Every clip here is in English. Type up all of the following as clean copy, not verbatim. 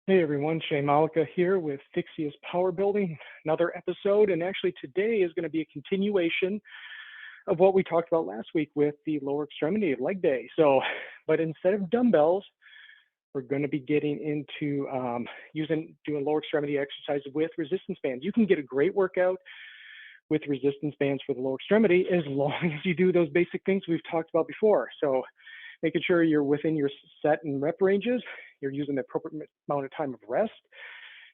Hey everyone, Shane Malika here with Phyxius Power Building, another episode, and actually today is going to be a continuation of what we talked about last week with the lower extremity leg day. But instead of dumbbells, we're going to be getting into doing lower extremity exercises with resistance bands. You can get a great workout with resistance bands for the lower extremity as long as you do those basic things we've talked about before. So making sure you're within your set and rep ranges, you're using the appropriate amount of time of rest,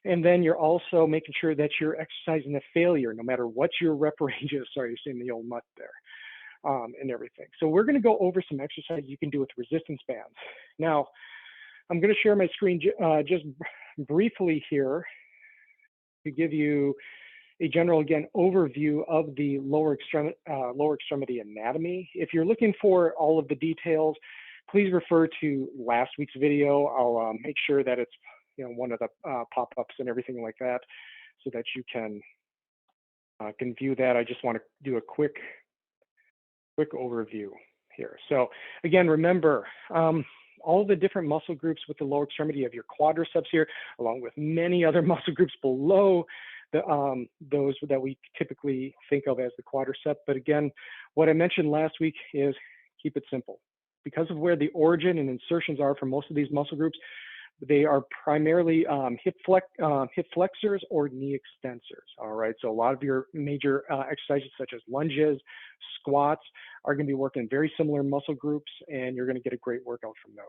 and then you're also making sure that you're exercising the failure, no matter what your rep range is. Sorry, you're seeing the old mutt there, and everything. So we're going to go over some exercises you can do with resistance bands. Now, I'm going to share my screen just briefly here to give you a general, again, overview of the lower extremity anatomy. If you're looking for all of the details, please refer to last week's video. I'll make sure that it's one of the pop-ups and everything like that, so that you can view that. I just want to do a quick overview here. So again, remember, all the different muscle groups with the lower extremity. You have your quadriceps here, along with many other muscle groups below those that we typically think of as the quadricep. But again, what I mentioned last week is keep it simple. Because of where the origin and insertions are for most of these muscle groups, they are primarily hip flexors or knee extensors. All right, so a lot of your major exercises such as lunges, squats are going to be working very similar muscle groups, and you're going to get a great workout from those.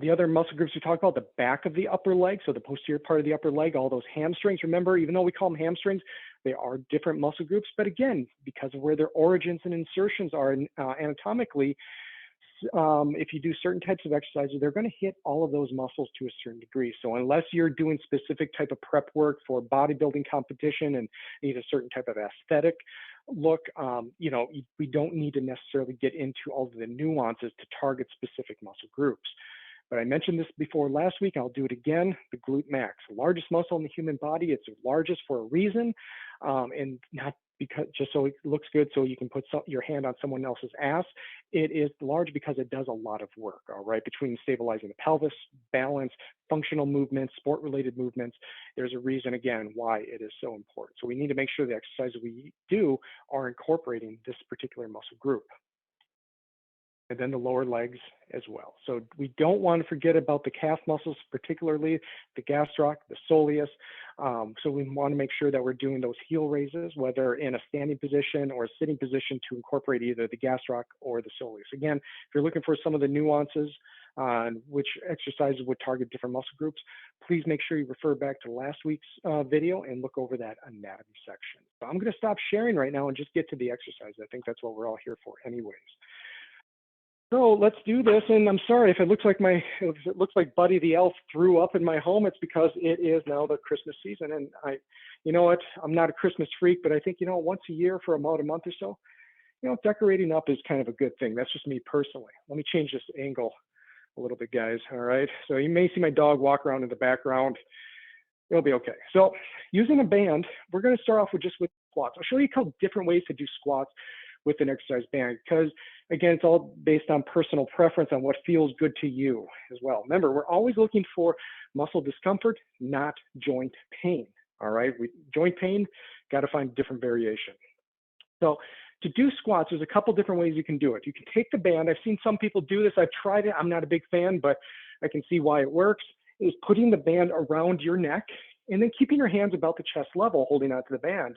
The other muscle groups we talked about, the back of the upper leg, so the posterior part of the upper leg, all those hamstrings. Remember, even though we call them hamstrings, they are different muscle groups. But again, because of where their origins and insertions are anatomically, if you do certain types of exercises, they're going to hit all of those muscles to a certain degree. So unless you're doing specific type of prep work for bodybuilding competition and need a certain type of aesthetic look, we don't need to necessarily get into all of the nuances to target specific muscle groups. But I mentioned this before last week, I'll do it again, the glute max, the largest muscle in the human body. It's the largest for a reason, and not because just so it looks good so you can put your hand on someone else's ass. It is large because it does a lot of work, all right, between stabilizing the pelvis, balance, functional movements, sport-related movements. There's a reason, again, why it is so important. So we need to make sure the exercises we do are incorporating this particular muscle group. And then the lower legs as well. So we don't want to forget about the calf muscles, particularly the gastroc, the soleus. So we want to make sure that we're doing those heel raises, whether in a standing position or a sitting position, to incorporate either the gastroc or the soleus. Again, if you're looking for some of the nuances on which exercises would target different muscle groups, please make sure you refer back to last week's video and look over that anatomy section. So I'm going to stop sharing right now and just get to the exercise. I think that's what we're all here for anyways. So let's do this, and I'm sorry if it looks like Buddy the Elf threw up in my home. It's because it is now the Christmas season, and you know what? I'm not a Christmas freak, but I think once a year for about a month or so, decorating up is kind of a good thing. That's just me personally. Let me change this angle a little bit, guys. All right. So you may see my dog walk around in the background. It'll be okay. So using a band, we're going to start off with squats. I'll show you a couple different ways to do squats with an exercise band, because again, it's all based on personal preference on what feels good to you as well. Remember, we're always looking for muscle discomfort, not joint pain. All right, joint pain, got to find different variation. So to do squats, there's a couple different ways you can do it. You can take the band. I've seen some people do this. I've tried it. I'm not a big fan, but I can see why it works. Is putting the band around your neck and then keeping your hands about the chest level, holding onto the band.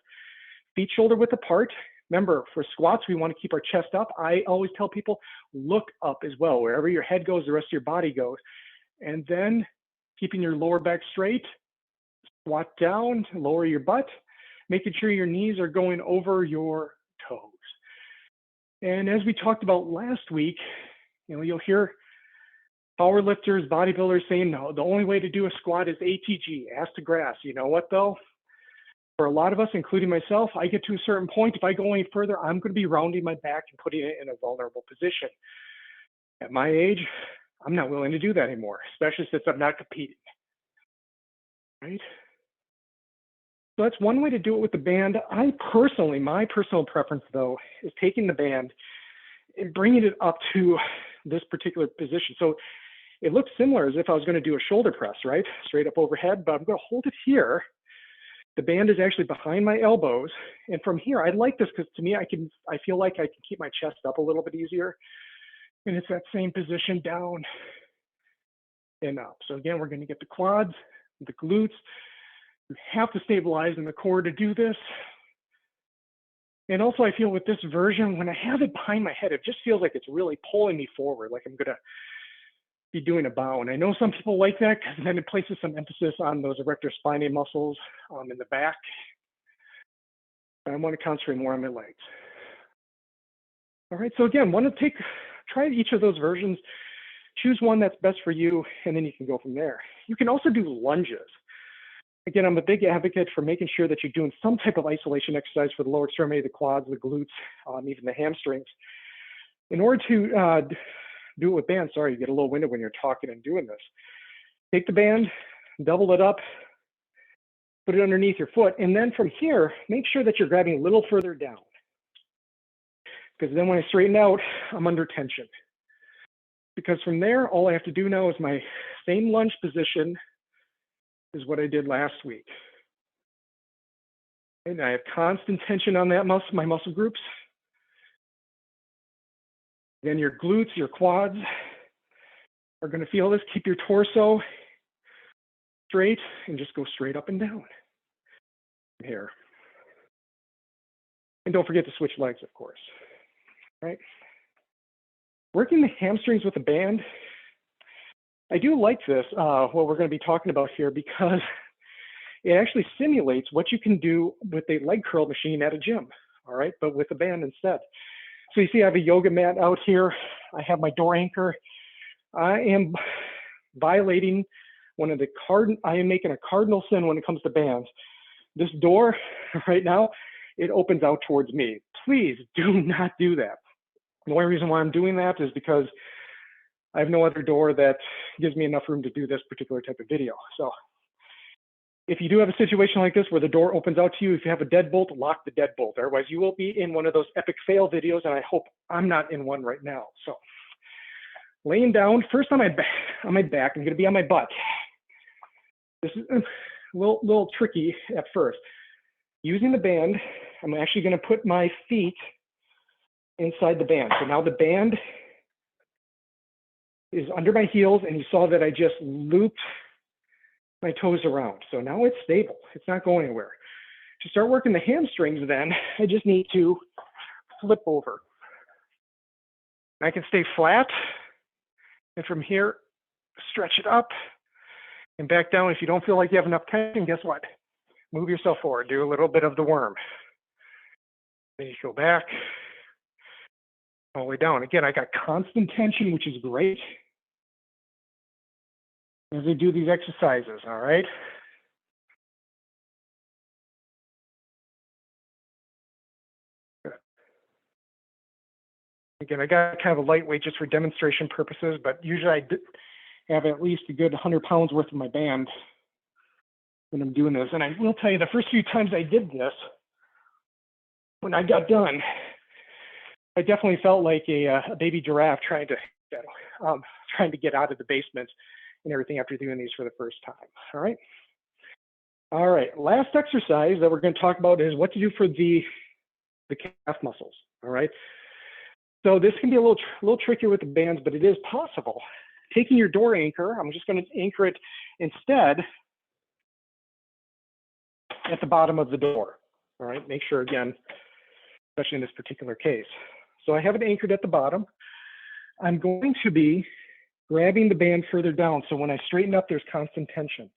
Feet shoulder width apart. Remember, for squats, we want to keep our chest up. I always tell people, look up as well. Wherever your head goes, the rest of your body goes. And then keeping your lower back straight, squat down, lower your butt, making sure your knees are going over your toes. And as we talked about last week, you'll hear power lifters, bodybuilders saying, no, the only way to do a squat is ATG, ass to grass. You know what, though? For a lot of us, including myself, I get to a certain point. If I go any further, I'm going to be rounding my back and putting it in a vulnerable position. At my age, I'm not willing to do that anymore, especially since I'm not competing. Right? So that's one way to do it with the band. My personal preference, though, is taking the band and bringing it up to this particular position. So it looks similar as if I was going to do a shoulder press, right? Straight up overhead, but I'm going to hold it here. The band is actually behind my elbows. And from here, I like this because to me, I feel like I can keep my chest up a little bit easier. And it's that same position down and up. So again, we're going to get the quads, the glutes. You have to stabilize in the core to do this. And also I feel with this version, when I have it behind my head, it just feels like it's really pulling me forward, like I'm gonna be doing a bow. And I know some people like that because then it places some emphasis on those erector spinae muscles in the back. But I want to concentrate more on my legs. All right, so again, try each of those versions, choose one that's best for you, and then you can go from there. You can also do lunges. Again, I'm a big advocate for making sure that you're doing some type of isolation exercise for the lower extremity, the quads, the glutes, even the hamstrings. In order to do it with bands, sorry, you get a little winded when you're talking and doing this. Take the band, double it up, put it underneath your foot, and then from here, make sure that you're grabbing a little further down. Because then when I straighten out, I'm under tension. Because from there, all I have to do now is my same lunge position is what I did last week. And I have constant tension on that muscle, my muscle groups. Then your glutes, your quads are going to feel this. Keep your torso straight and just go straight up and down here. And don't forget to switch legs, of course. Right? Working the hamstrings with a band. I do like this, what we're going to be talking about here, because it actually simulates what you can do with a leg curl machine at a gym, all right, but with a band instead. So you see I have a yoga mat out here. I have my door anchor. I am violating I am making a cardinal sin when it comes to bands. This door right now, it opens out towards me. Please do not do that. The only reason why I'm doing that is because I have no other door that gives me enough room to do this particular type of video. So if you do have a situation like this where the door opens out to you, if you have a deadbolt, lock the deadbolt. Otherwise, you will be in one of those epic fail videos, and I hope I'm not in one right now. So laying down, first on my back, I'm going to be on my butt. This is a little tricky at first. Using the band, I'm actually going to put my feet inside the band. So now the band is under my heels, and you saw that I just looped my toes around. So now it's stable. It's not going anywhere. To start working the hamstrings then, I just need to flip over. I can stay flat, and from here, stretch it up and back down. If you don't feel like you have enough tension, guess what? Move yourself forward. Do a little bit of the worm. Then you go back, all the way down. Again, I got constant tension, which is great as I do these exercises, all right? Good. Again, I got kind of a lightweight just for demonstration purposes, but usually I have at least a good 100 pounds worth of my band when I'm doing this. And I will tell you, the first few times I did this, when I got done, I definitely felt like a baby giraffe trying to get out of the basement and everything after doing these for the first time. All right. All right. Last exercise that we're going to talk about is what to do for the calf muscles. All right. So this can be a little trickier with the bands, but it is possible. Taking your door anchor, I'm just going to anchor it instead at the bottom of the door. All right. Make sure, again, especially in this particular case. So I have it anchored at the bottom. I'm going to be grabbing the band further down. So when I straighten up, there's constant tension.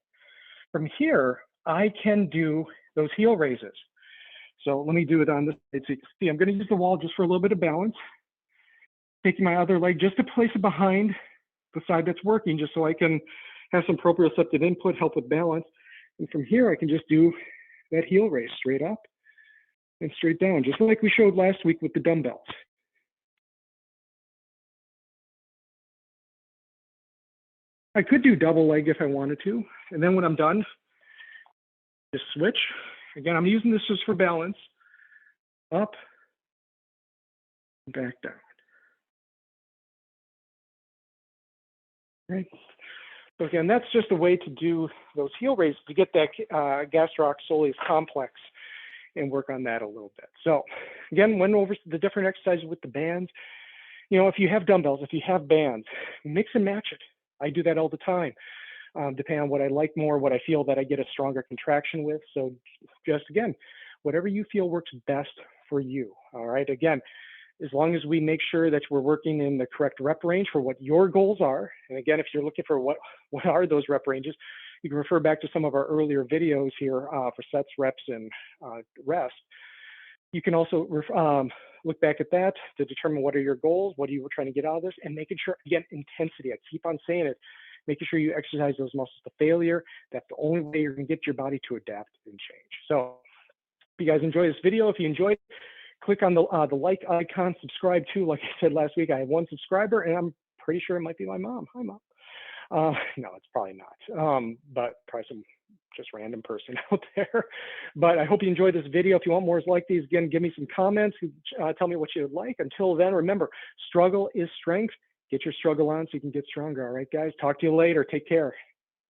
From here, I can do those heel raises. So let me do it on this side. So you can see, I'm going to use the wall just for a little bit of balance. Taking my other leg just to place it behind the side that's working, just so I can have some proprioceptive input, help with balance. And from here, I can just do that heel raise straight up and straight down, just like we showed last week with the dumbbells. I could do double leg if I wanted to. And then when I'm done, just switch. Again, I'm using this just for balance. Up, back down. Right. So again, that's just a way to do those heel raises to get that gastrocnemius complex and work on that a little bit. So again, went over the different exercises with the bands. You know, if you have dumbbells, if you have bands, mix and match it. I do that all the time, depending on what I like more, what I feel that I get a stronger contraction with. So just again, whatever you feel works best for you. All right. Again, as long as we make sure that we're working in the correct rep range for what your goals are. And again, if you're looking for what are those rep ranges, you can refer back to some of our earlier videos here for sets, reps, and rest. You can also look back at that to determine what are your goals, what are you trying to get out of this, and making sure, again, intensity. I keep on saying it, making sure you exercise those muscles to failure. That's the only way you're going to get your body to adapt and change. So if you guys enjoy this video, if you enjoyed it, click on the like icon, subscribe too. Like I said last week, I have one subscriber, and I'm pretty sure it might be my mom. Hi, Mom. No, it's probably not, but probably some just random person out there. But I hope you enjoyed this video. If you want more like these, again, give me some comments. Tell me what you would like. Until then, remember, struggle is strength. Get your struggle on so you can get stronger. All right, guys. Talk to you later. Take care.